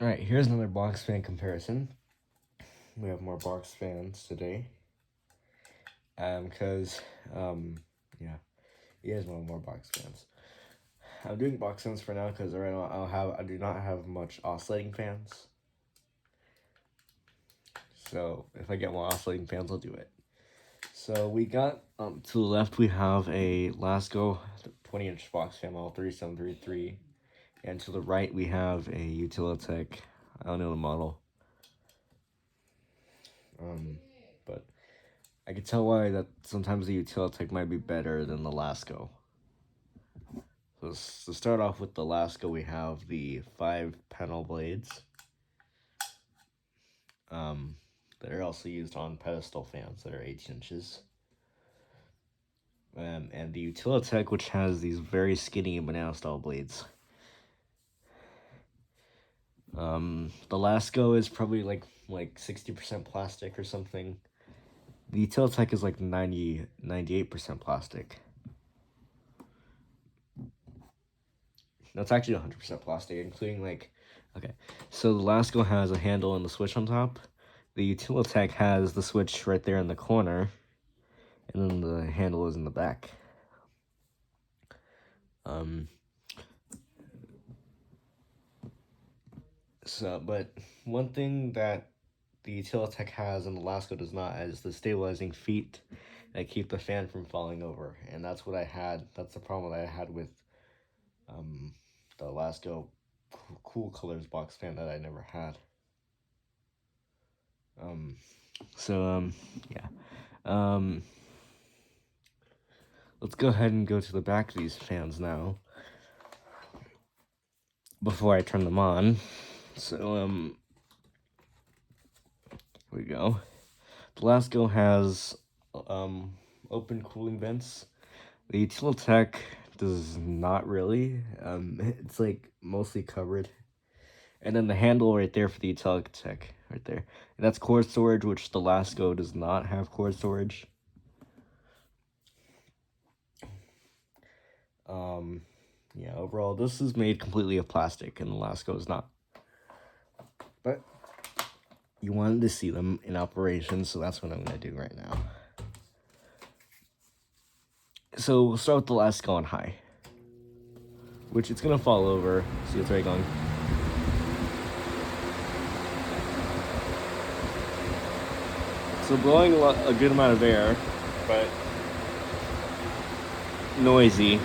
Alright, here's another box fan comparison. We have more box fans today. Yeah, you guys want more box fans. I'm doing box fans for now because right now I do not have much oscillating fans. So if I get more oscillating fans, I'll do it. So we got to the left we have a Lasko 20-inch box fan model 3733, and to the right we have a Utilitech. I don't know the model. But I can tell why that sometimes the Utilitech might be better than the Lasko. So to start off with the Lasko, we have the 5 panel blades. That are also used on pedestal fans that are 18 inches. And the Utilitech, which has these very skinny banana style blades. The Lasko is probably like 60% plastic or something. The Utilitech is like 98% plastic. That's actually 100% plastic, including okay. So the Lasko has a handle and the switch on top. The Utilitech has the switch right there in the corner, and then the handle is in the back. But one thing that the Utilitech has and the Lasko does not is the stabilizing feet that keep the fan from falling over. And that's what I had. That's the problem that I had with the Lasko Cool Colors box fan that I never had. Let's go ahead and go to the back of these fans now before I turn them on. So, here we go. The Lasko has open cooling vents. The Utilitech does not really. It's like mostly covered. And then the handle right there for the Utilitech, right there. And that's cord storage, which the Lasko does not have cord storage. Yeah, overall, this is made completely of plastic, and the Lasko is not. But you wanted to see them in operation, so that's what I'm going to do right now. So we'll start with the Lasko on high, which it's going to fall over. See, it's already going. So blowing a good amount of air, but noisy.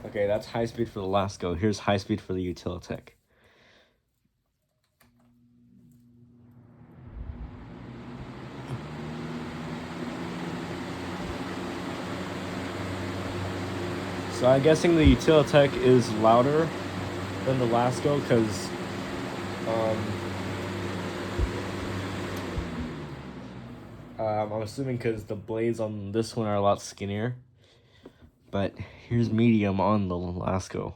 Okay, that's high speed for the Lasko. Here's high speed for the Utilitech. So I'm guessing the Utilitech is louder than the Lasko because I'm assuming because the blades on this one are a lot skinnier. But here's medium on the Lasko.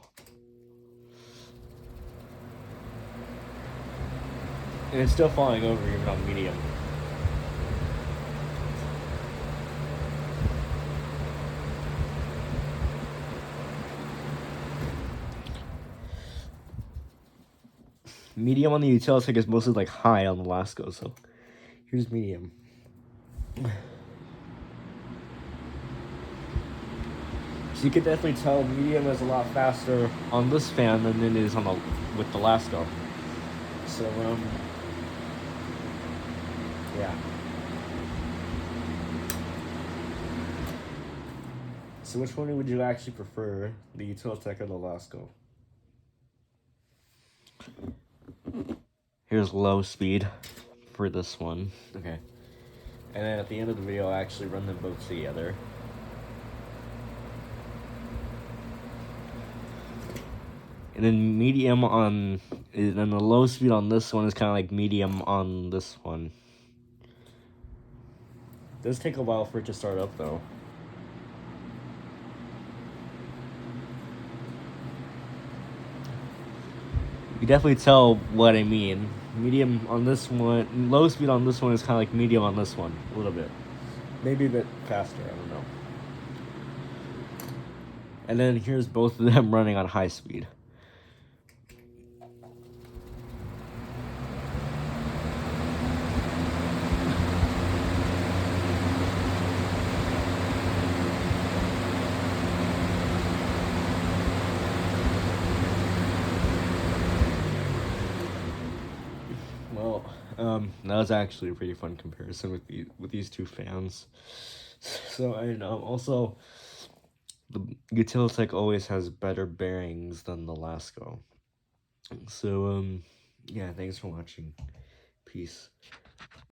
And it's still falling over even on medium. Medium on the Utilitech is mostly like high on the Lasko, so here's medium. So you can definitely tell medium is a lot faster on this fan than it is on with the Lasko. So yeah. So which one would you actually prefer, the Utilitech or the Lasko? Here's low speed for this one. Okay. And then at the end of the video, I'll actually run them both together. And then medium on, and then the low speed on this one is kind of like medium on this one. It does take a while for it to start up though. You definitely tell what I mean. Medium on this one, low speed on this one is kind of like medium on this one, a little bit. Maybe a bit faster, I don't know. And then here's both of them running on high speed. Well, that was actually a pretty fun comparison with these two fans. So, and also, the Utilitech always has better bearings than the Lasco. So, yeah, thanks for watching. Peace.